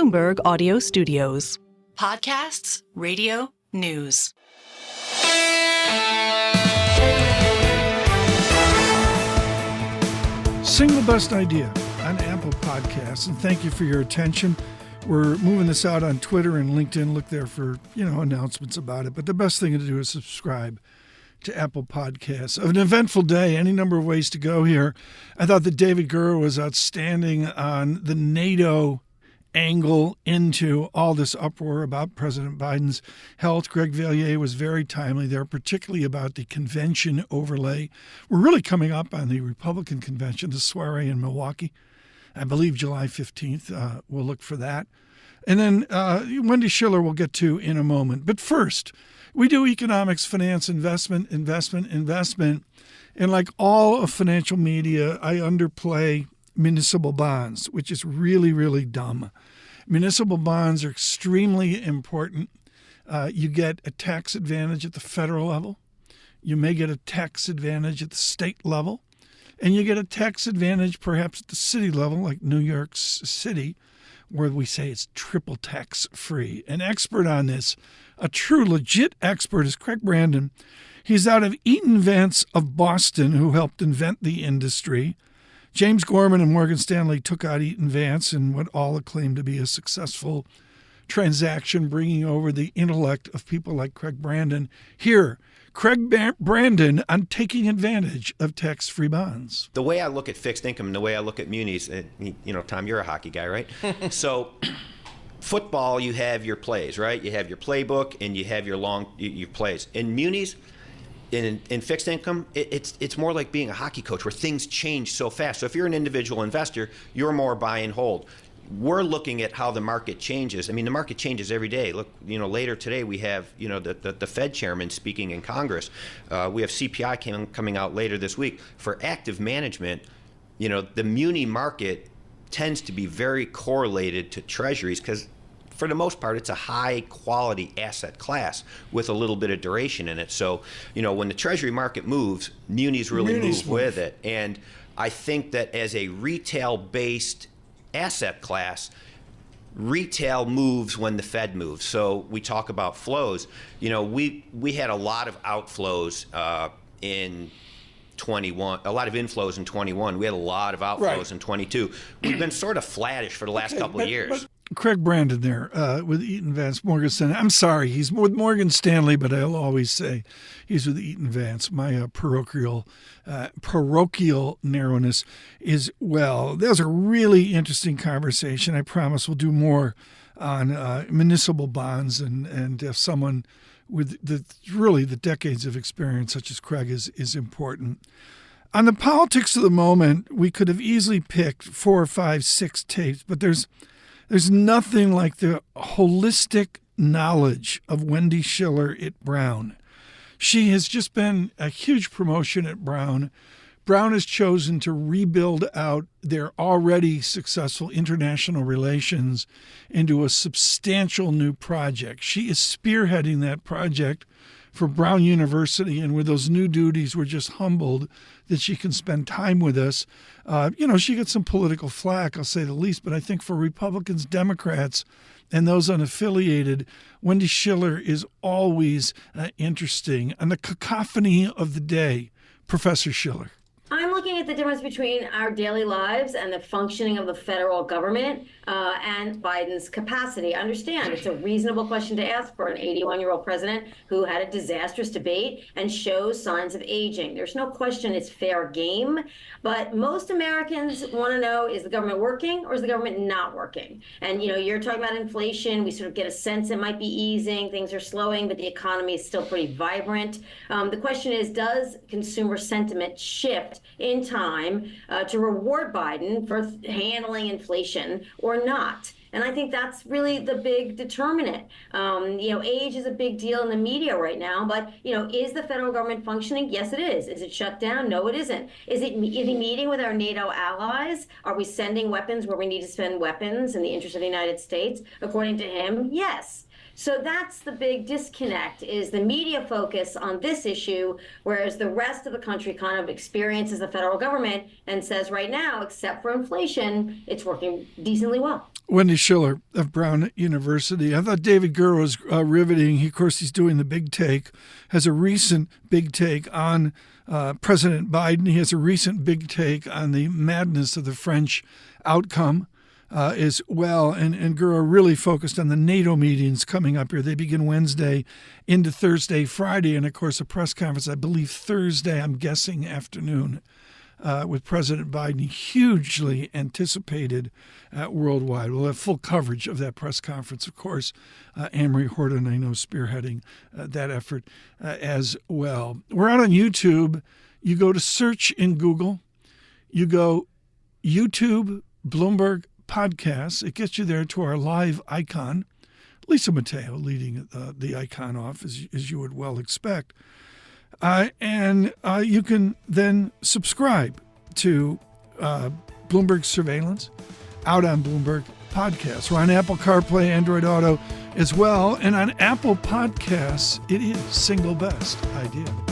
Bloomberg Audio Studios. Podcasts, radio, news. Single best idea on Apple Podcasts, and thank you for your attention. We're moving this out on Twitter and LinkedIn. Look there for, announcements about it. But the best thing to do is subscribe to Apple Podcasts. An eventful day, any number of ways to go here. I thought that David Gura was outstanding on the NATO angle into all this uproar about President Biden's health. Greg Valliere was very timely there, particularly about the convention overlay. We're really coming up on the Republican convention, the soiree in Milwaukee. I believe July 15th. We'll look for that. And then Wendy Schiller we'll get to in a moment. But first, we do economics, finance, investment. And like all of financial media, I underplay municipal bonds, which is really, really dumb. Municipal bonds are extremely important. You get a tax advantage at the federal level. You may get a tax advantage at the state level. And you get a tax advantage perhaps at the city level, like New York City, where we say it's triple tax free. An expert on this, a true legit expert, is Craig Brandon. He's out of Eaton Vance of Boston, who helped invent the industry. James Gorman and Morgan Stanley took out Eaton Vance in what all acclaim to be a successful transaction, bringing over the intellect of people like Craig Brandon. Here, Craig Brandon on taking advantage of tax-free bonds. The way I look at fixed income and the way I look at munis, Tom, you're a hockey guy, right? So football, you have your plays, right? You have your playbook and you have your plays. In munis, in fixed income, it's more like being a hockey coach where things change so fast. So if you're an individual investor, you're more buy and hold. We're looking at how the market changes. I mean, the market changes every day. Look, later today we have, the Fed chairman speaking in Congress. We have CPI coming out later this week. For active management, the muni market tends to be very correlated to treasuries because for the most part, it's a high quality asset class with a little bit of duration in it. So, when the treasury market moves, munis really move with it. And I think that as a retail-based asset class, retail moves when the Fed moves. So we talk about flows. We had a lot of outflows in 21, a lot of inflows in 21. We had a lot of outflows in 22. We've been sort of flattish for the last couple of years. Craig Brandon there with Eaton Vance, Morgan Stanley. I'm sorry, he's with Morgan Stanley, but I'll always say he's with Eaton Vance. My parochial narrowness is, that was a really interesting conversation. I promise we'll do more on municipal bonds and if someone with the decades of experience such as Craig is important. On the politics of the moment, we could have easily picked 4 or 5, 6 tapes, but there's nothing like the holistic knowledge of Wendy Schiller at Brown. She has just been a huge promotion at Brown. Brown has chosen to rebuild out their already successful international relations into a substantial new project. She is spearheading that project for Brown University, and with those new duties, we're just humbled that she can spend time with us. She gets some political flack, I'll say the least, but I think for Republicans, Democrats, and those unaffiliated, Wendy Schiller is always interesting. And the cacophony of the day, Professor Schiller. I'm looking at the difference between our daily lives and the functioning of the federal government and Biden's capacity. I understand it's a reasonable question to ask for an 81-year-old president who had a disastrous debate and shows signs of aging. There's no question it's fair game, but most Americans want to know, is the government working or is the government not working? And, you're talking about inflation. We sort of get a sense it might be easing. Things are slowing, but the economy is still pretty vibrant. The question is, does consumer sentiment shift in time to reward Biden for handling inflation or not? And I think that's really the big determinant. Age is a big deal in the media right now, but, is the federal government functioning? Yes, it is. Is it shut down? No, it isn't. Is he meeting with our NATO allies? Are we sending weapons where we need to send weapons in the interest of the United States? According to him, yes. So that's the big disconnect, is the media focus on this issue, whereas the rest of the country kind of experiences the federal government and says right now, except for inflation, it's working decently well. Wendy Schiller of Brown University. I thought David Gurr was riveting. Of course, he's doing the big take, has a recent big take on President Biden. He has a recent big take on the madness of the French outcome as well. And Gurr really focused on the NATO meetings coming up here. They begin Wednesday into Thursday, Friday, and, of course, a press conference, I believe Thursday, I'm guessing, afternoon. With President Biden, hugely anticipated worldwide. We'll have full coverage of that press conference, of course. Amory Horton, I know, spearheading that effort as well. We're out on YouTube. You go to search in Google. You go YouTube, Bloomberg Podcasts. It gets you there to our live icon. Lisa Mateo leading the icon off, as you would well expect. And you can then subscribe to Bloomberg Surveillance out on Bloomberg Podcasts. We're on Apple CarPlay, Android Auto as well. And on Apple Podcasts, it is single best idea.